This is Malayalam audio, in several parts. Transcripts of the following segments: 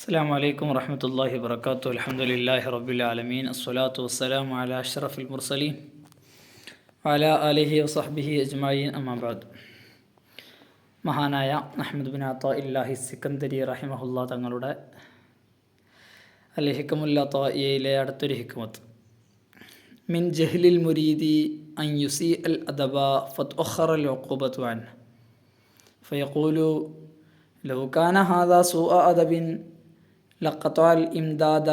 അസ്സലാമു അലൈക്കും വറഹ്മത്തുള്ളാഹി വബറകാതുഹു. അൽഹംദുലില്ലാഹി റബ്ബിൽ ആലമീൻ. അസ്സലാത്തു വസ്സലാമു അലാ അഷ്റഫിൽ മുർസലീൻ വഅലാ ആലിഹി വസഹ്ബിഹി അജ്മഈൻ. അമ്മാ ബഅദ്. മഹാനായ അഹ്മദ് ബിൻ അത്താഇല്ലാഹി സിക്കന്ദരി റഹിമഹുല്ലാ തങ്ങളുടെ അൽ ഹിക്മുൽ അത്താഇയയിലെ അടുത്തൊരു ഹിക്മത്ത്: മിൻ ജഹ്ലിൽ മുരീദി അൻ യുസീ അൽ അദബ ഫതുഅഖറൽ ഉഖൂബതു അൻഹു ഫയഖൂലു ലൗ കാന ഹാദാ സൂഅ അദബിൻ لقطع الإمداد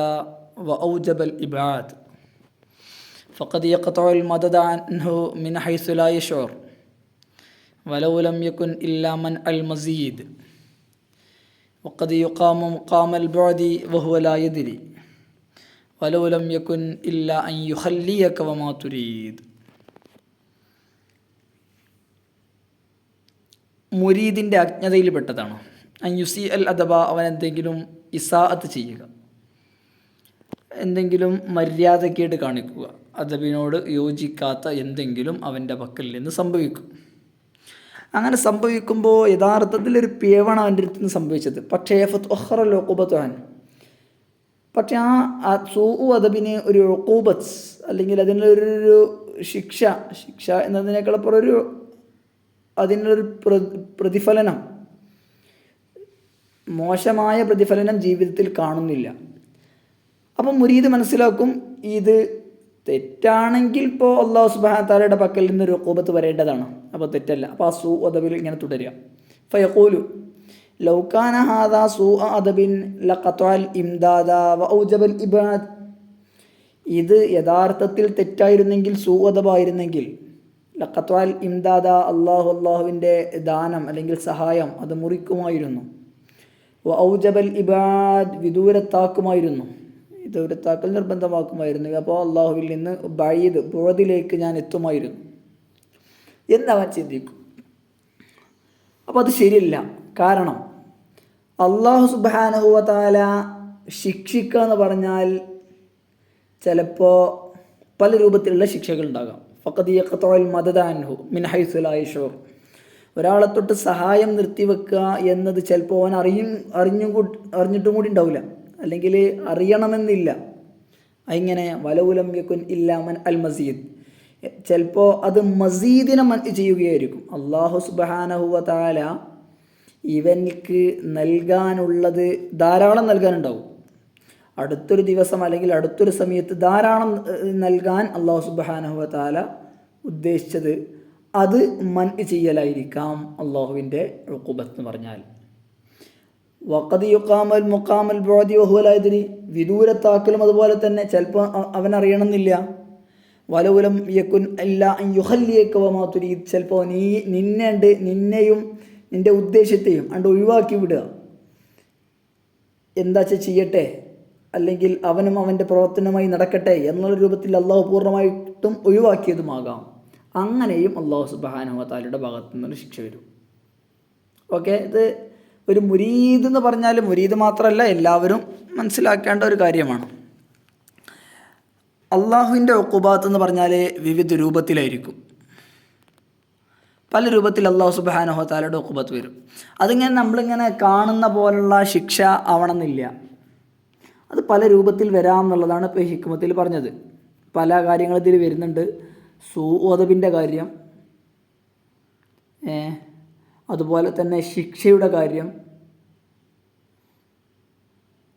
وأوجب الإبعاد فقد يقطع المدد عنه من حيث لا يشعر ولو لم يكن إلا منع المزيد وقد يقام مقام البعد وهو لا يدري ولو لم يكن إلا أن يخليك وما تريد. മുരീദിൻ്റെ അജ്ഞതയിൽപ്പെട്ടതാണ് അൻ യുസി അൽ അദബ, അവൻ എന്തെങ്കിലും ഇസാഅത്ത് ചെയ്യുക, എന്തെങ്കിലും മര്യാദക്കേട് കാണിക്കുക, അദബിനോട് യോജിക്കാത്ത എന്തെങ്കിലും അവൻ്റെ പക്കൽ നിന്ന് സംഭവിക്കും. അങ്ങനെ സംഭവിക്കുമ്പോൾ യഥാർത്ഥത്തിൽ ഒരു പിഴവാണ് അവൻ്റെ അടുത്ത് നിന്ന് സംഭവിച്ചത്. പക്ഷേ ഫതുഅഖറൽ ഉഖൂബതു അൻഹു, പക്ഷേ ആ സൂഉ അദബിന് ഒരു ഉഖൂബത്ത് അല്ലെങ്കിൽ അതിനൊരു ശിക്ഷ എന്നതിനേക്കാളപ്പുറം അതിനൊരു പ്രതിഫലനം, മോശമായ പ്രതിഫലനം ജീവിതത്തിൽ കാണുന്നില്ല. അപ്പം മുരീദ് മനസ്സിലാക്കും, ഇത് തെറ്റാണെങ്കിൽ ഇപ്പോൾ അല്ലാഹു സുബ്ഹാനഹു തആലയുടെ പക്കൽ നിന്നൊരു ഉഖൂബത്ത് വരേണ്ടതാണ്, അപ്പോൾ തെറ്റല്ല. അപ്പോൾ ആ സൂഅ അദബിൽ ഇങ്ങനെ തുടരുക. ഫയഖൂലു ലൗ കാന ഹാദാ സൂഅ അദബിൻ ലഖതഅൽ ഇംദാദ വഔജബൽ ഇബാദ്, ഇത് യഥാർത്ഥത്തിൽ തെറ്റായിരുന്നെങ്കിൽ, സൂഅ അദബായിരുന്നെങ്കിൽ, ലഖതഅൽ ഇംദാദ, അള്ളാഹുവിൻ്റെ ദാനം അല്ലെങ്കിൽ സഹായം അത് മുറിക്കുമായിരുന്നു. ഔജബൽ ഇബാദ്, വിദൂരത്താക്കുമായിരുന്നു, ദൂരത്താക്കൽ നിർബന്ധമാക്കുമായിരുന്നു. അപ്പോൾ അള്ളാഹുവിൽ നിന്ന് ബുഅദിലേക്ക് ഞാൻ എത്തുമായിരുന്നു എന്നവൻ ചിന്തിക്കും. അപ്പോൾ അത് ശരിയല്ല. കാരണം അള്ളാഹു സുബ്ഹാനഹു വ തആല ശിക്ഷിക്കുക എന്ന് പറഞ്ഞാൽ ചിലപ്പോൾ പല രൂപത്തിലുള്ള ശിക്ഷകൾ ഉണ്ടാകാം. ഫഖദ് യഖ്തഉൽ മദദ അൻഹു മിൻ ഹൈസു ലാ യശൂർ, ഒരാളെ തൊട്ട് സഹായം നിർത്തിവെക്കുക എന്നത് ചിലപ്പോൾ അവൻ അറിഞ്ഞിട്ടും കൂടി ഉണ്ടാവില്ല, അല്ലെങ്കിൽ അറിയണമെന്നില്ല. അങ്ങനെ വലൗലം യകുൻ ഇല്ലാ മൻ അൽ മസീദ്, ചിലപ്പോൾ അത് മസീദിനെ ചെയ്യുകയായിരിക്കും. അല്ലാഹു സുബ്ഹാനഹു വ തആല ഇവൻക്ക് നൽകാനുള്ളത് ധാരാളം നൽകാനുണ്ടാവും. അടുത്തൊരു ദിവസം അല്ലെങ്കിൽ അടുത്തൊരു സമയത്ത് ധാരാളം നൽകാൻ അല്ലാഹു സുബ്ഹാനഹു വ തആല ഉദ്ദേശിച്ചത് അത് ചെയ്യലായിരിക്കാം അള്ളാഹുവിൻ്റെ ഉഖൂബത്ത് എന്ന് പറഞ്ഞാൽ. വഖദ് യുഖാമൽ മുഖാമൽ ബുഅദി വഹുവ ലാ യദ്രി, വിദൂരത്താക്കലും അതുപോലെ തന്നെ ചിലപ്പോൾ അവൻ അറിയണമെന്നില്ല. വലൗലം യകുൻ ഇല്ലാ അൻ യുഖല്ലിയക വമാ തുരീദ്, ചിലപ്പോൾ നിന്നെയും നിൻ്റെ ഉദ്ദേശത്തെയും അണ്ട് ഒഴിവാക്കി വിടുക, എന്താ ചെയ്യട്ടെ, അല്ലെങ്കിൽ അവനും അവൻ്റെ പ്രവർത്തനവുമായി നടക്കട്ടെ എന്നുള്ള രൂപത്തിൽ അള്ളാഹു പൂർണ്ണമായിട്ടും ഒഴിവാക്കിയതുമാകാം. അങ്ങനെയും അല്ലാഹു സുബ്ഹാനഹു വ തആലയുടെ ഭാഗത്തു നിന്നൊരു ശിക്ഷ വരും. ഓക്കെ, ഇത് ഒരു മുരീദ് എന്ന് പറഞ്ഞാൽ മുരീദ് മാത്രമല്ല, എല്ലാവരും മനസ്സിലാക്കേണ്ട ഒരു കാര്യമാണ്. അള്ളാഹുവിൻ്റെ ഉഖൂബത്ത് എന്ന് പറഞ്ഞാൽ വിവിധ രൂപത്തിലായിരിക്കും. പല രൂപത്തിൽ അല്ലാഹു സുബ്ഹാനഹു വ തആലയുടെ ഉഖൂബത്ത് വരും. അതിങ്ങനെ നമ്മളിങ്ങനെ കാണുന്ന പോലുള്ള ശിക്ഷ ആവണമെന്നില്ല, അത് പല രൂപത്തിൽ വരാം എന്നുള്ളതാണ് ഇപ്പോൾ ഹിക്മത്തിൽ പറഞ്ഞത്. പല കാര്യങ്ങൾ ഇതിൽ വരുന്നുണ്ട്. സൂഉ അദബിൻ്റെ കാര്യം, അതുപോലെ തന്നെ ശിക്ഷയുടെ കാര്യം,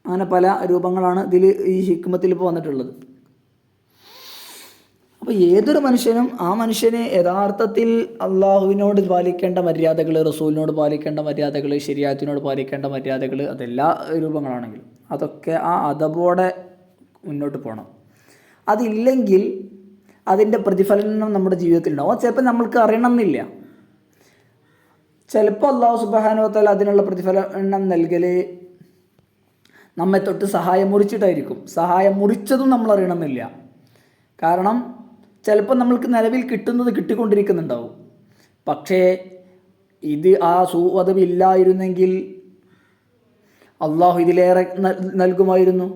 അങ്ങനെ പല രൂപങ്ങളാണ് ഇതിൽ ഈ ഹിക്മത്തിൽ ഇപ്പോൾ വന്നിട്ടുള്ളത്. അപ്പോൾ ഏതൊരു മനുഷ്യനും ആ മനുഷ്യന് യഥാർത്ഥത്തിൽ അള്ളാഹുവിനോട് പാലിക്കേണ്ട മര്യാദകൾ, റസൂലിനോട് പാലിക്കേണ്ട മര്യാദകൾ, ശരീഅത്തിനോട് പാലിക്കേണ്ട മര്യാദകൾ, അതെല്ലാ രൂപങ്ങളാണെങ്കിലും അതൊക്കെ ആ അദബോടെ മുന്നോട്ട് പോകണം. അതില്ലെങ്കിൽ അതിൻ്റെ പ്രതിഫലനം നമ്മുടെ ജീവിതത്തിലുണ്ടാവും. അത് ചിലപ്പോൾ നമ്മൾക്ക് അറിയണമെന്നില്ല. ചിലപ്പോൾ അല്ലാഹു സുബ്ഹാനഹു വ തആല അതിനുള്ള പ്രതിഫലനം നൽകൽ നമ്മെ തൊട്ട് സഹായം മുറിച്ചിട്ടായിരിക്കും. സഹായം മുറിച്ചതും നമ്മൾ അറിയണമെന്നില്ല. കാരണം ചിലപ്പോൾ നമ്മൾക്ക് നിലവിൽ കിട്ടിക്കൊണ്ടിരിക്കുന്നുണ്ടാവും. പക്ഷേ ഇത് ആ സൂഅ അദബ് ഇല്ലായിരുന്നെങ്കിൽ അള്ളാഹു ഇതിലേറെ നൽകുമായിരുന്നു.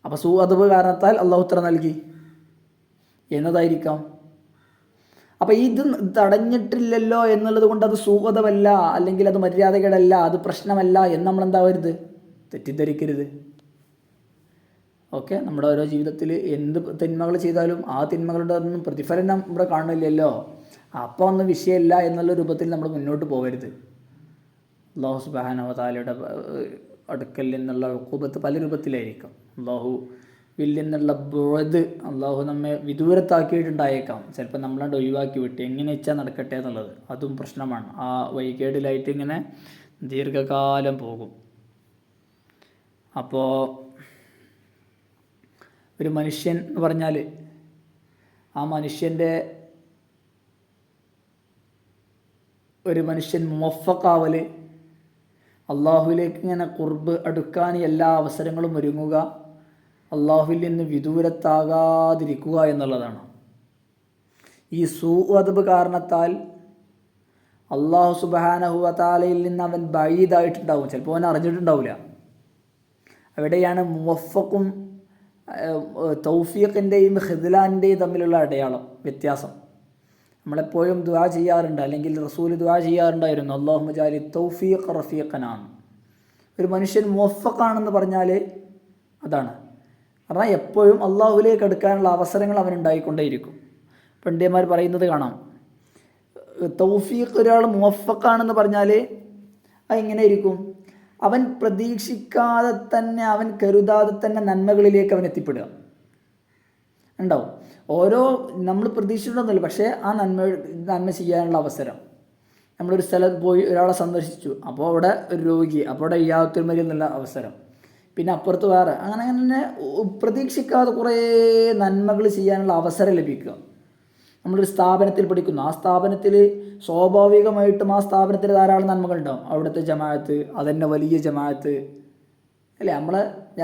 അപ്പോൾ സൂഅ അദബ് കാരണത്താൽ അള്ളാഹു ഇത്ര നൽകി എന്നതായിരിക്കാം. അപ്പോൾ ഇത് തടഞ്ഞിട്ടില്ലല്ലോ എന്നുള്ളത് കൊണ്ട് അത് സൂഅ അദബല്ല, അല്ലെങ്കിൽ അത് മര്യാദകേടല്ല, അത് പ്രശ്നമല്ല എന്ന് നമ്മൾ എന്താവരുത്, തെറ്റിദ്ധരിക്കരുത്. ഓക്കെ, നമ്മുടെ ഓരോ ജീവിതത്തിൽ എന്ത് തിന്മകൾ ചെയ്താലും ആ തിന്മകളുടെ ഒന്നും പ്രതിഫലം നമ്മുടെ കാണുന്നില്ലല്ലോ, അപ്പോൾ ഒന്നും വിഷയമില്ല എന്നുള്ള രൂപത്തിൽ നമ്മൾ മുന്നോട്ട് പോകരുത്. അല്ലാഹു സുബ്ഹാനഹു വ തആലയുടെ അടുക്കൽ നിന്നുള്ള ഉഖൂബത്ത് പല രൂപത്തിലായിരിക്കും. അല്ലാഹുവിൽ നിന്നുള്ള ബുഅദ്, അല്ലാഹു നമ്മെ വിദൂരത്താക്കിയിട്ടുണ്ടായേക്കാം. ചിലപ്പോൾ നമ്മളാണ്ട് ഒഴിവാക്കി വിട്ട് എങ്ങനെ വെച്ചാൽ നടക്കട്ടെ എന്നുള്ളത്, അതും പ്രശ്നമാണ്. ആ വഴികേടിലായിട്ട് ഇങ്ങനെ ദീർഘകാലം പോകും. അപ്പോൾ ഒരു മനുഷ്യൻ എന്ന് പറഞ്ഞാൽ ആ ഒരു മനുഷ്യൻ മുവഫ്ഫഖാവൽ, അള്ളാഹുവിലേക്ക് ഇങ്ങനെ ഖുർബ് അടുക്കാൻ എല്ലാ അവസരങ്ങളും ഒരുങ്ങുക, അള്ളാഹുവിൽ നിന്ന് വിദൂരത്താകാതിരിക്കുക എന്നുള്ളതാണ്. ഈ അദബ് കാരണത്താൽ അള്ളാഹു സുബ്ഹാനഹു വ തആലയിൽ നിന്ന് അവൻ ബഈദായിട്ടുണ്ടാവും. ചിലപ്പോൾ അവൻ അറിഞ്ഞിട്ടുണ്ടാവില്ല. അവിടെയാണ് മുവഫ്ഫഖും തൗഫീഖിൻ്റെയും ഖിദ്ലാൻ്റെയും തമ്മിലുള്ള വ്യത്യാസം. നമ്മളെപ്പോഴും ദുആ ചെയ്യാറുണ്ട്, അല്ലെങ്കിൽ റസൂൽ ദുആ ചെയ്യാറുണ്ടായിരുന്നു, അല്ലാഹുമ്മ ജഅലി തൗഫീഖ റഫീഖനാണ്. ഒരു മനുഷ്യൻ മുവഫ്ഫഖാണെന്ന് പറഞ്ഞാൽ അതാണ്. കാരണം എപ്പോഴും അള്ളാഹുവിലേക്ക് അടുക്കാനുള്ള അവസരങ്ങൾ അവനുണ്ടായിക്കൊണ്ടേയിരിക്കും. പണ്ഡിതന്മാർ പറയുന്നത് കാണാം, തൗഫീഖ് ഒരാൾ മുവഫ്ഫഖാണെന്ന് പറഞ്ഞാൽ അതെങ്ങനെ ഇരിക്കും? അവൻ പ്രതീക്ഷിക്കാതെ തന്നെ, അവൻ കരുതാതെ തന്നെ നന്മകളിലേക്ക് അവൻ എത്തിപ്പെടുക ഉണ്ടാവും. നമ്മൾ പ്രതീക്ഷിച്ചിട്ടൊന്നുമില്ല, പക്ഷേ ആ നന്മ ചെയ്യാനുള്ള അവസരം. നമ്മളൊരു സ്ഥലത്ത് പോയി ഒരാളെ സന്ദർശിച്ചു, അപ്പോൾ അവിടെ ഒരു രോഗി, അപ്പോൾ അവിടെ ഇയ്യാത്തുൽ മരീദ് എന്നുള്ള അവസരം, പിന്നെ അപ്പുറത്ത് വേറെ, അങ്ങനെ പ്രതീക്ഷിക്കാതെ കുറേ നന്മകൾ ചെയ്യാനുള്ള അവസരം ലഭിക്കുക. നമ്മളൊരു സ്ഥാപനത്തിൽ പഠിക്കുന്നു, ആ സ്ഥാപനത്തിൽ സ്വാഭാവികമായിട്ടും ആ സ്ഥാപനത്തിൽ ധാരാളം നന്മകളുണ്ടാവും. അവിടുത്തെ ജമാഅത്ത്, അതന്നെ വലിയ ജമാഅത്ത് അല്ലേ.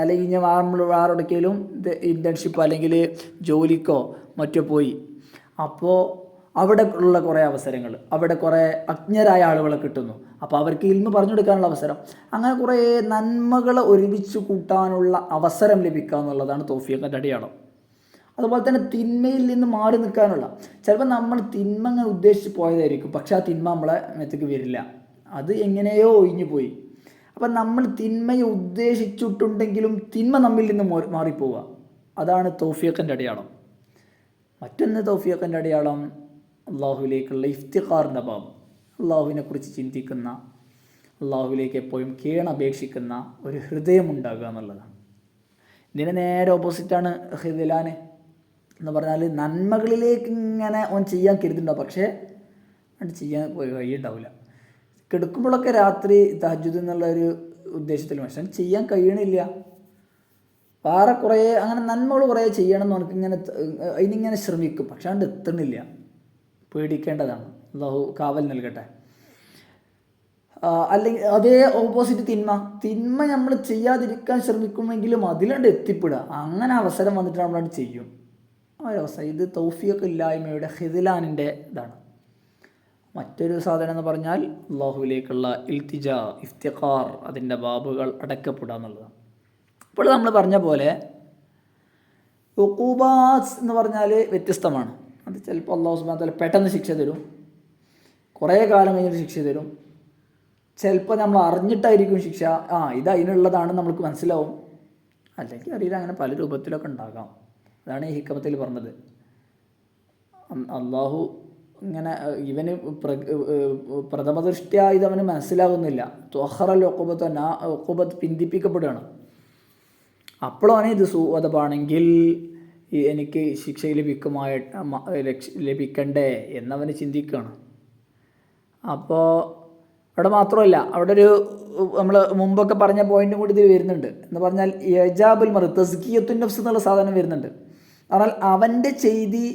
അല്ലെങ്കിൽ നമ്മൾ വേറെവിടേക്കെങ്കിലും ഇൻറ്റേൺഷിപ്പ് അല്ലെങ്കിൽ ജോലിക്കോ മറ്റോ പോയി, അപ്പോൾ അവിടെ ഉള്ള കുറേ അവസരങ്ങൾ, അവിടെ കുറേ അജ്ഞരായ ആളുകളെ കിട്ടുന്നു, അപ്പോൾ അവർക്ക് ഇൽമ് പറഞ്ഞു കൊടുക്കാനുള്ള അവസരം, അങ്ങനെ കുറേ നന്മകളെ ഒരുമിച്ച് കൂട്ടാനുള്ള അവസരം ലഭിക്കുക എന്നുള്ളതാണ് തൗഫീഖിൻ്റെ അടയാളം. അതുപോലെ തന്നെ തിന്മയിൽ നിന്ന് മാറി നിൽക്കാനുള്ള, ചിലപ്പോൾ നമ്മൾ തിന്മ അങ്ങനെ ഉദ്ദേശിച്ച് പോയതായിരിക്കും, പക്ഷെ ആ തിന്മ നമ്മളെ മേത്തേക്ക് വരില്ല, അത് എങ്ങനെയോ ഒഴിഞ്ഞു പോയി. അപ്പം നമ്മൾ തിന്മയെ ഉദ്ദേശിച്ചിട്ടുണ്ടെങ്കിലും തിന്മ നമ്മിൽ നിന്ന് മാറിപ്പോവുക, അതാണ് തൗഫീഖിൻ്റെ അടയാളം. മറ്റൊന്ന് തൗഫീഖിൻ്റെ അടയാളം അള്ളാഹുവിലേക്കുള്ള ഇഫ്തിഖാറിൻ്റെ ഭാവം, അള്ളാഹുവിനെ കുറിച്ച് ചിന്തിക്കുന്ന, അള്ളാഹുവിലേക്ക് എപ്പോഴും കേണപേക്ഷിക്കുന്ന ഒരു ഹൃദയമുണ്ടാകുക എന്നുള്ളതാണ്. ഇതിന് നേരെ ഓപ്പോസിറ്റാണ് ഖിദ്ലാൻ എന്ന് പറഞ്ഞാൽ, നന്മകളിലേക്ക് ഇങ്ങനെ അവൻ ചെയ്യാൻ കരുതുന്നുണ്ടാവും, പക്ഷേ അത് ചെയ്യാൻ കഴിയുണ്ടാവില്ല. കിടക്കുമ്പോഴൊക്കെ രാത്രി തഹജ്ജുദ് എന്നുള്ള ഒരു ഉദ്ദേശത്തിൽ പക്ഷേ ചെയ്യാൻ കഴിയണില്ല. വേറെ കുറേ അങ്ങനെ നന്മകൾ കുറേ ചെയ്യണം എന്ന് നമുക്കിങ്ങനെ അതിനിങ്ങനെ ശ്രമിക്കും, പക്ഷെ അത് എത്തണില്ല. പേടിക്കേണ്ടതാണ്, അല്ലാഹു കാവൽ നൽകട്ടെ. അല്ലെങ്കിൽ അതേ ഓപ്പോസിറ്റ് തിന്മ നമ്മൾ ചെയ്യാതിരിക്കാൻ ശ്രമിക്കുമെങ്കിലും അതിലാണ്ട് എത്തിപ്പെടുക, അങ്ങനെ അവസരം വന്നിട്ട് നമ്മളാണ്ട് ചെയ്യും. ആ ഒരവസ്ഥ, ഇത് തൗഫീഖ് ഇല്ലായ്മയുടെ ഖിദ്ലാനിൻ്റെ ഇതാണ്. മറ്റൊരു സാധനം എന്ന് പറഞ്ഞാൽ അള്ളാഹുവിലേക്കുള്ള ഇൽത്തിജാ, ഇഫ്തിഖാർ, അതിൻ്റെ ബാബുകൾ അടക്കപ്പെടുക എന്നുള്ളതാണ്. ഇപ്പോൾ നമ്മൾ പറഞ്ഞ പോലെ ഉഖൂബാത്ത് എന്ന് പറഞ്ഞാൽ വ്യത്യസ്തമാണ്. അത് ചിലപ്പോൾ അല്ലാഹു സുബ്ഹാനഹു വ തആല പെട്ടെന്ന് ശിക്ഷ തരും, കുറേ കാലം കഴിഞ്ഞിട്ട് ശിക്ഷ തരും. ചിലപ്പോൾ നമ്മൾ അറിഞ്ഞിട്ടായിരിക്കും ശിക്ഷ, ഇത് അതിനുള്ളതാണ് നമ്മൾക്ക് മനസ്സിലാവും, അല്ലെങ്കിൽ അറിയില്ല. അങ്ങനെ പല രൂപത്തിലൊക്കെ ഉണ്ടാകാം. അതാണ് ഈ ഹിക്കമത്തിൽ പറഞ്ഞത്. അള്ളാഹു ഇങ്ങനെ ഇവന് പ്രഥമദൃഷ്ട്യാ ഇതവന് മനസ്സിലാകുന്നില്ല. ത്വഹറൽ ഉഖൂബത്ത്, ഉഖൂബത്ത് പിന്തിപ്പിക്കപ്പെടുകയാണ്. അപ്പോഴാണ് ഇത് സുഅദബാണെങ്കിൽ എനിക്ക് ശിക്ഷ ലഭിക്കണ്ടേ എന്നവന് ചിന്തിക്കുകയാണ്. അപ്പോൾ അവിടെ മാത്രമല്ല, അവിടെ ഒരു നമ്മൾ മുമ്പൊക്കെ പറഞ്ഞ പോയിന്റും കൂടി ഇതിൽ വരുന്നുണ്ട്. എന്ന് പറഞ്ഞാൽ ഇജാബുൽ മർ, തസ്കിയത്തുൻ നഫ്സ് എന്നുള്ള സാധനം വരുന്നുണ്ട്. എന്നാൽ അവൻ്റെ ചെയ്തി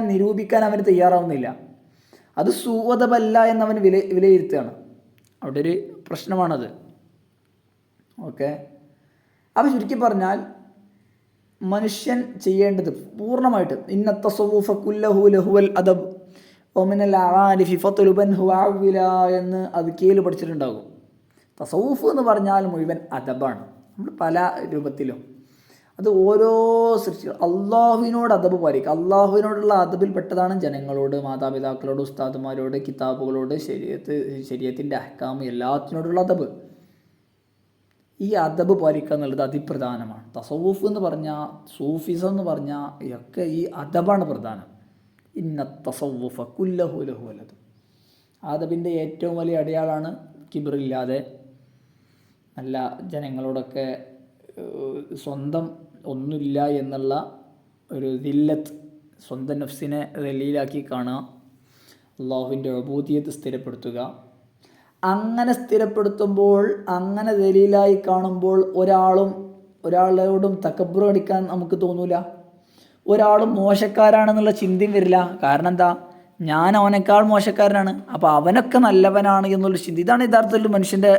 നിരൂപിക്കാൻ അവന് തയ്യാറാവുന്നില്ല. അത് സുഅദബല്ല എന്നവൻ വിലയിരുത്തുകയാണ്. അവിടെ ഒരു പ്രശ്നമാണത്. ഓക്കെ, അപ്പോൾ ചുരുക്കി പറഞ്ഞാൽ മനുഷ്യൻ ചെയ്യേണ്ടത് പൂർണ്ണമായിട്ട് ഇന്ന തസവ്വുഫ കുല്ലഹു ലഹുവൽ അദബ് ഒമിനൽ അവാരിഫി ഫത്ലുബൻ ഹുവാവില എന്ന് അത് കീഴിൽ പഠിച്ചിട്ടുണ്ടാകും. തസവൂഫ് എന്ന് പറഞ്ഞാൽ മുഴുവൻ അദബാണ്. നമ്മൾ പല രൂപത്തിലും അത് ഓരോ സൃഷ്ടി അള്ളാഹുവിനോട് അദബ് പാലിക്കുക. അള്ളാഹുവിനോടുള്ള അദബിൽ പെട്ടതാണ് ജനങ്ങളോട്, മാതാപിതാക്കളോട്, ഉസ്താദുമാരോട്, കിതാബുകളോട്, ശരീഅത്തിൻ്റെ അഹ്കാം എല്ലാത്തിനോടുള്ള അദബ്. ഈ അദബ് പാലിക്കുക എന്നുള്ളത് അതിപ്രധാനമാണ്. തസവൂഫ് എന്ന് പറഞ്ഞാൽ, സൂഫിസം എന്ന് പറഞ്ഞാൽ ഇതൊക്കെ ഈ അദബാണ് പ്രധാനം. ഇന്ന തസവ്വുഫ കുല്ലഹു ലഹു വലത്. അദബിൻ്റെ ഏറ്റവും വലിയ അടയാളാണ് കിബറില്ലാതെ നല്ല ജനങ്ങളോടൊക്കെ സ്വന്തം ഒന്നുമില്ല എന്നുള്ള ഒരു ദില്ലത്ത്, സ്വന്തം നഫ്സിനെ ദലീലാക്കി കാണുക, അള്ളാഹുവിൻ്റെ ഉബൂദിയത്ത് സ്ഥിരപ്പെടുത്തുക. അങ്ങനെ സ്ഥിരപ്പെടുത്തുമ്പോൾ, അങ്ങനെ ദലീലായി കാണുമ്പോൾ ഒരാളോടും തകബ്ബുർ കാണിക്കാൻ നമുക്ക് തോന്നൂല. ഒരാളും മോശക്കാരാണെന്നുള്ള ചിന്തയും വരില്ല. കാരണം എന്താ? ഞാൻ അവനേക്കാൾ മോശക്കാരനാണ്, അപ്പോൾ അവനൊക്കെ നല്ലവനാണ് എന്നുള്ള ചിന്ത. ഇതാണ് യഥാർത്ഥത്തിൽ മനുഷ്യൻ്റെ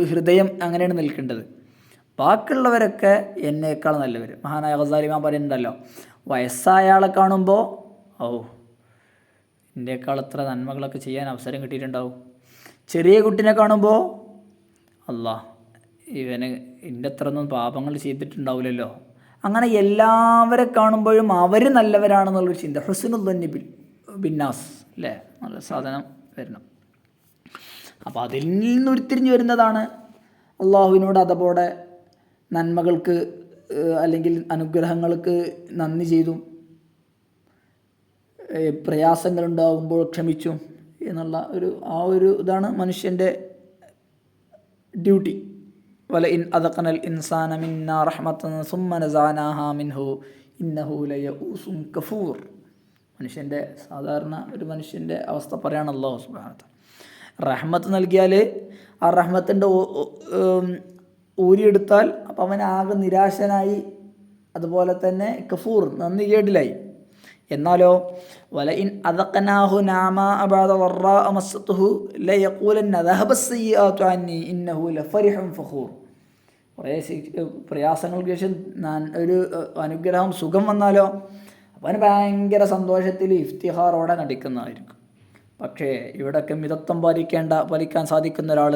ഹൃദയം അങ്ങനെയാണ് നിൽക്കേണ്ടത്. ബാക്കിയുള്ളവരൊക്കെ എന്നേക്കാൾ നല്ലവർ. മഹാനായ ഗസാലി ഇമാം പറയുന്നുണ്ടല്ലോ, വയസ്സായ ആളെ കാണുമ്പോൾ എൻ്റെക്കാൾ എത്ര നന്മകളൊക്കെ ചെയ്യാൻ അവസരം കിട്ടിയിട്ടുണ്ടാവും. ചെറിയ കുട്ടിനെ കാണുമ്പോൾ ഇവന് എൻ്റെ അത്രയൊന്നും പാപങ്ങൾ ചെയ്തിട്ടുണ്ടാവില്ലല്ലോ. അങ്ങനെ എല്ലാവരെ കാണുമ്പോഴും അവർ നല്ലവരാണെന്നുള്ളൊരു ചിന്ത, ഹുസ്നുദ്ദന്നി ബിന്നാസ് അല്ലേ, നല്ല സാധനം വരണം. അപ്പോൾ അതിൽ നിന്ന് ഉരുത്തിരിഞ്ഞ് വരുന്നതാണ് അള്ളാഹുവിനോട് അതപോടെ നന്മകൾക്ക് അല്ലെങ്കിൽ അനുഗ്രഹങ്ങൾക്ക് നന്ദി ചെയ്തും പ്രയാസങ്ങളുണ്ടാകുമ്പോൾ ക്ഷമിച്ചും എന്നുള്ള ഒരു ഇതാണ് മനുഷ്യൻ്റെ ഡ്യൂട്ടി. വല ഇൻ അദഖനൽ ഇൻസാന മിന്നാ റഹ്മത്തൻ സുമ്മ നസാനാഹാ മിൻഹു ഇന്നഹു ലയഊസുൻ കഫൂർ. മനുഷ്യൻ്റെ സാധാരണ ഒരു മനുഷ്യൻ്റെ അവസ്ഥ പറയാണ് അല്ലാഹു സുബ്ഹാനഹു വ തആല. റഹ്മത്ത് നൽകിയാൽ ആ റഹ്മത്തിൻ്റെ ഊരിയെടുത്താൽ അപ്പം അവൻ ആകെ നിരാശനായി, അതുപോലെ തന്നെ കഫൂർ നന്ദി കേടിലായി. എന്നാലോ വല ഇൻ അദഖനാഹു നാമാ ബഅദ ളറാഅ മസ്സതുഹു ലയഖൂലന്ന ദഹബസ്സിയ്യാതു അന്നി ഇന്നഹു ലഫരിഹുൻ ഫഖൂർ. കുറേ പ്രയാസങ്ങൾക്ക് ശേഷം ഒരു അനുഗ്രഹം സുഖം വന്നാലോ അപ്പം അവന് ഭയങ്കര സന്തോഷത്തിൽ ഇഫ്തിഹാറോടെ നടിക്കുന്നതായിരിക്കും. പക്ഷേ ഇവിടെയൊക്കെ മിതത്വം പാലിക്കാൻ സാധിക്കുന്ന ഒരാൾ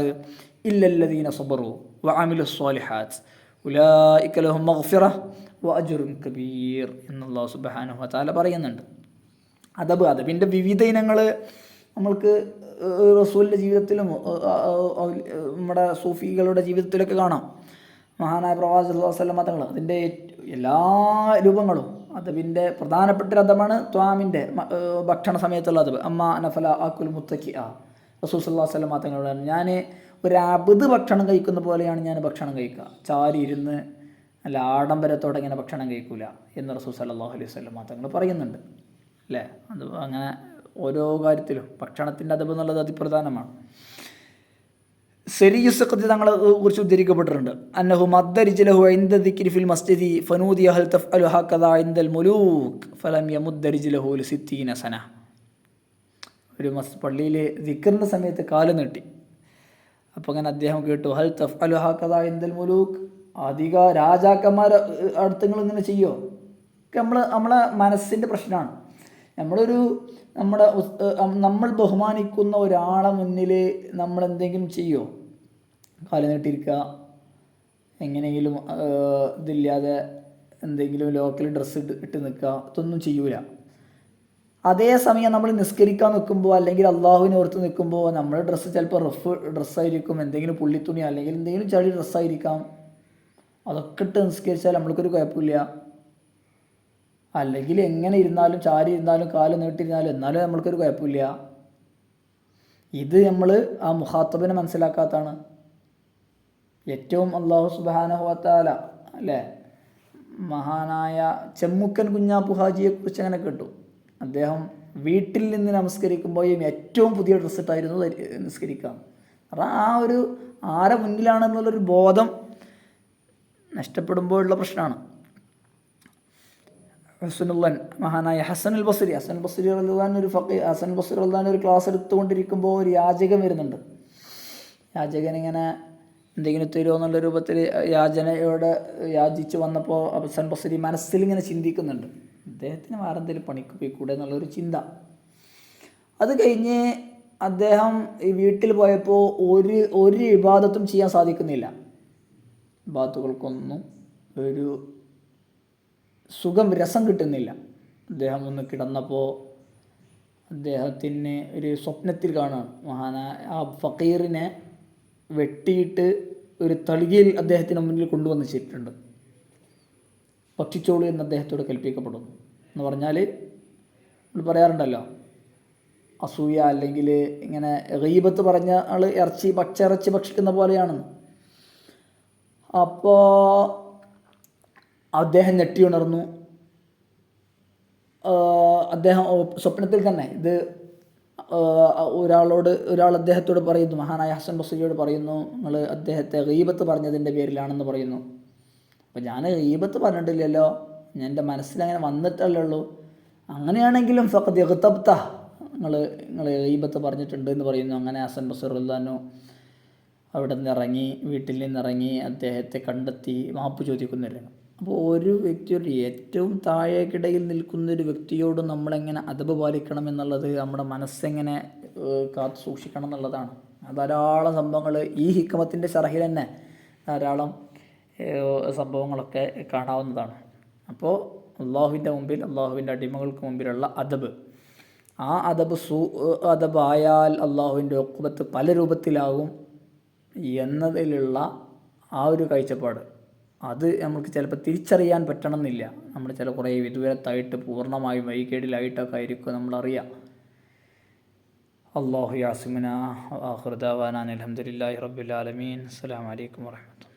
ഇല്ലല്ലദീന സബറു വഅമിലു സ്വാലിഹാത്ത് ഉലൈക ലഹും മഗ്ഫിറ വഅജ്റുൻ കബീർ എന്ന് അല്ലാഹു സുബ്ഹാനഹു വ തആല പറയുന്നുണ്ട്. അദബിൻ്റെ വിവിധ ഇനങ്ങൾ നമ്മൾക്ക് റസൂലിൻ്റെ ജീവിതത്തിലും നമ്മുടെ സൂഫികളുടെ ജീവിതത്തിലൊക്കെ കാണാം. മഹാനായ പ്രവാചകൻ സല്ലല്ലാഹു അലൈഹി വസല്ലം തങ്ങൾ അതിൻ്റെ എല്ലാ രൂപങ്ങളും അദബിൻ്റെ പ്രധാനപ്പെട്ട അദബാണ് ത്വാമിൻ്റെ ഭക്ഷണ സമയത്തുള്ള അദബ്. അമ്മ നഫല ആക്കുൽ മുത്തക്കി റസൂൽ സല്ലല്ലാഹു അലൈഹി വസല്ലം തങ്ങളോട് ഞാൻ ഒരു അബദ് ഭക്ഷണം കഴിക്കുന്ന പോലെയാണ് ഞാൻ ഭക്ഷണം കഴിക്കുക, ചാരി ഇരുന്ന് നല്ല ആഡംബരത്തോടെ ഇങ്ങനെ ഭക്ഷണം കഴിക്കൂല എന്ന് റസൂൽ സല്ലല്ലാഹു അലൈഹി വസല്ലം തങ്ങൾ പറയുന്നുണ്ട് അല്ലേ. അത് അങ്ങനെ ഓരോ കാര്യത്തിലും ഭക്ഷണത്തിൻ്റെ അദബ് എന്നുള്ളത് അതിപ്രധാനമാണ്. സെരിയുസഖത്ത് തങ്ങളെ കുറിച്ച് ഉദ്ധരിക്കപ്പെട്ടിട്ടുണ്ട്. അന്നഹു മദ്ദരിജലഹു ഇൻദ ദിക്രി ഫിൽ മസ്ജിദി ഫനൂദിയ ഹൽ തഫ്അലു ഹകദാ ഇൻദൽ മുലൂക് ഫലം യമുദ്ദരിജലഹു ലിസിത്തീന സന. ഒരു പള്ളിയിൽ ദിക്റിൻ്റെ സമയത്ത് കാല് നീട്ടി. അപ്പോൾ അങ്ങനെ അദ്ദേഹം കേട്ടു, ഹൽ തഫ്അലു ഹകദാ ഇൻദൽ മുലൂക്, അധിക രാജാക്കന്മാർ അടുത്തങ്ങൾ ഇങ്ങനെ ചെയ്യുമോ? നമ്മളെ മനസ്സിൻ്റെ പ്രശ്നമാണ്. നമ്മൾ ബഹുമാനിക്കുന്ന ഒരാളെ മുന്നിൽ നമ്മൾ എന്തെങ്കിലും ചെയ്യുമോ? കാല് നീട്ടിയിരിക്കുക, എങ്ങനെയെങ്കിലും ഇതില്ലാതെ എന്തെങ്കിലും ലോക്കൽ ഡ്രസ്സ് ഇട്ട് നിൽക്കുക, ഇതൊന്നും ചെയ്യൂല. അതേസമയം നമ്മൾ നിസ്കരിക്കാൻ നിൽക്കുമ്പോൾ അല്ലെങ്കിൽ അള്ളാഹുവിനെ ഓർത്ത് നിൽക്കുമ്പോൾ നമ്മുടെ ഡ്രസ്സ് ചിലപ്പോൾ റഫ് ഡ്രസ്സായിരിക്കും, എന്തെങ്കിലും പുള്ളിത്തുണി അല്ലെങ്കിൽ എന്തെങ്കിലും ചളി ഡ്രസ്സായിരിക്കാം. അതൊക്കെ ഇട്ട് നിസ്കരിച്ചാൽ നമ്മൾക്കൊരു കുഴപ്പമില്ല. അല്ലെങ്കിൽ എങ്ങനെ ഇരുന്നാലും ചാരി ഇരുന്നാലും കാല് നീട്ടിരുന്നാലും എന്നാലും നമ്മൾക്കൊരു കുഴപ്പമില്ല. ഇത് നമ്മൾ ആ മുഖാത്തബിനെ മനസ്സിലാക്കാത്തതാണ്. ഏറ്റവും അല്ലാഹു സുബ്ഹാനഹു വ തആല അല്ലേ, മഹാനായ ചെമ്മുക്കൻ കുഞ്ഞാപ്പു ഹാജിയെക്കുറിച്ച് അങ്ങനെ കേട്ടു. അദ്ദേഹം വീട്ടിൽ നിന്ന് നമസ്കരിക്കുമ്പോഴും ഏറ്റവും പുതിയ ഡ്രസ്സ് ഇട്ടായിരുന്നു നിസ്കരിക്കാം. കാരണം ആ ഒരു ആരെ മുന്നിലാണെന്നുള്ളൊരു ബോധം നഷ്ടപ്പെടുമ്പോഴുള്ള പ്രശ്നമാണ്. ഹുസ്നുല്ലൻ മഹാനായ ഹസൻ അൽ ബസ്രി ഹസൻ ബസ്രി ഒരു ക്ലാസ് എടുത്തുകൊണ്ടിരിക്കുമ്പോൾ ഒരു യാചകൻ വരുന്നുണ്ട്. യാചകൻ ഇങ്ങനെ എന്തെങ്കിലും തരുമോ എന്നുള്ള രൂപത്തിൽ യാചനയോടെ യാചിച്ച് വന്നപ്പോൾ ഹസൻ ബസ്രി മനസ്സിലിങ്ങനെ ചിന്തിക്കുന്നുണ്ട്, അദ്ദേഹത്തിന് വേറെ എന്തെങ്കിലും പണിക്ക് പോയിക്കൂടെ എന്നുള്ളൊരു ചിന്ത. അത് കഴിഞ്ഞ് അദ്ദേഹം ഈ വീട്ടിൽ പോയപ്പോൾ ഒരു ഇബാദത്തും ചെയ്യാൻ സാധിക്കുന്നില്ല. ഇബാദത്തുകൾക്കൊന്നും ഒരു രസം കിട്ടുന്നില്ല. അദ്ദേഹം ഒന്ന് കിടന്നപ്പോൾ അദ്ദേഹത്തിന് ഒരു സ്വപ്നത്തിൽ കാണുകയാണ്, ആ ഫക്കീറിനെ വെട്ടിയിട്ട് ഒരു തളികയിൽ അദ്ദേഹത്തിന് മുന്നിൽ കൊണ്ടുവന്ന് വെച്ചിട്ടുണ്ട്. ഭക്ഷിച്ചോളൂ എന്ന് അദ്ദേഹത്തോട് കൽപ്പിക്കപ്പെടുന്നു. എന്ന് പറഞ്ഞാൽ നമ്മൾ പറയാറുണ്ടല്ലോ, അസൂയ അല്ലെങ്കിൽ ഇങ്ങനെ ഗീബത്ത് പറഞ്ഞ ആൾ ഇറച്ചി ഭക്ഷിക്കുന്ന പോലെയാണെന്ന്. അപ്പോൾ അദ്ദേഹം ഞെട്ടി ഉണർന്നു. അദ്ദേഹം സ്വപ്നത്തിൽ തന്നെ ഇത് ഒരാൾ അദ്ദേഹത്തോട് പറയുന്നു, മഹാനായ ഹസൻ ബസ്രിയോട് പറയുന്നു, നിങ്ങൾ അദ്ദേഹത്തെ ഗീബത്ത് പറഞ്ഞതിൻ്റെ പേരിലാണെന്ന് പറയുന്നു. അപ്പോൾ ഞാൻ ഗീബത്ത് പറഞ്ഞിട്ടില്ലല്ലോ, എൻ്റെ മനസ്സിലങ്ങനെ വന്നിട്ടല്ലേ ഉള്ളൂ. അങ്ങനെയാണെങ്കിലും ഫഖദ് ഇഗ്തബ്ത, നിങ്ങൾ ഗീബത്ത് പറഞ്ഞിട്ടുണ്ട് എന്ന് പറയുന്നു. അങ്ങനെ ഹസൻ ബസ്രി റളിയല്ലാഹു അവിടെ നിന്നിറങ്ങി, വീട്ടിൽ നിന്നിറങ്ങി അദ്ദേഹത്തെ കണ്ടെത്തി മാപ്പ് ചോദിക്കുന്നില്ല. അപ്പോൾ ഒരു വ്യക്തിയോട്, ഏറ്റവും താഴേക്കിടയിൽ നിൽക്കുന്നൊരു വ്യക്തിയോട് നമ്മളെങ്ങനെ അദബ് പാലിക്കണം എന്നുള്ളത്, നമ്മുടെ മനസ്സെങ്ങനെ കാത്തു സൂക്ഷിക്കണം എന്നുള്ളതാണ്. ധാരാളം സംഭവങ്ങൾ ഈ ഹിക്മത്തിൻ്റെ ശറഹിൽ തന്നെ ധാരാളം സംഭവങ്ങളൊക്കെ കാണാവുന്നതാണ്. അപ്പോൾ അള്ളാഹുവിൻ്റെ മുമ്പിൽ, അള്ളാഹുവിൻ്റെ അടിമകൾക്ക് മുമ്പിലുള്ള അദബ്, ആ അദബ് ആയാൽ അള്ളാഹുവിൻ്റെ ഉഖ്ബത്ത് പല രൂപത്തിലാകും എന്നതിലുള്ള ആ ഒരു കാഴ്ചപ്പാട്, അത് നമുക്ക് ചിലപ്പോൾ തിരിച്ചറിയാൻ പറ്റണമെന്നില്ല. നമ്മൾ ചില കുറേ വിദൂരത്തായിട്ട് പൂർണ്ണമായും വൈകേടിലായിട്ടൊക്കെ ആയിരിക്കും നമ്മളറിയാം. അല്ലാഹു യാസിമുനാ വആഖിറു ദഅവാനാ അൽഹംദുലില്ലാഹി റബ്ബിൽ ആലമീൻ. അസ്സലാമു അലൈക്കും വറഹ്മത്തുള്ളാഹി.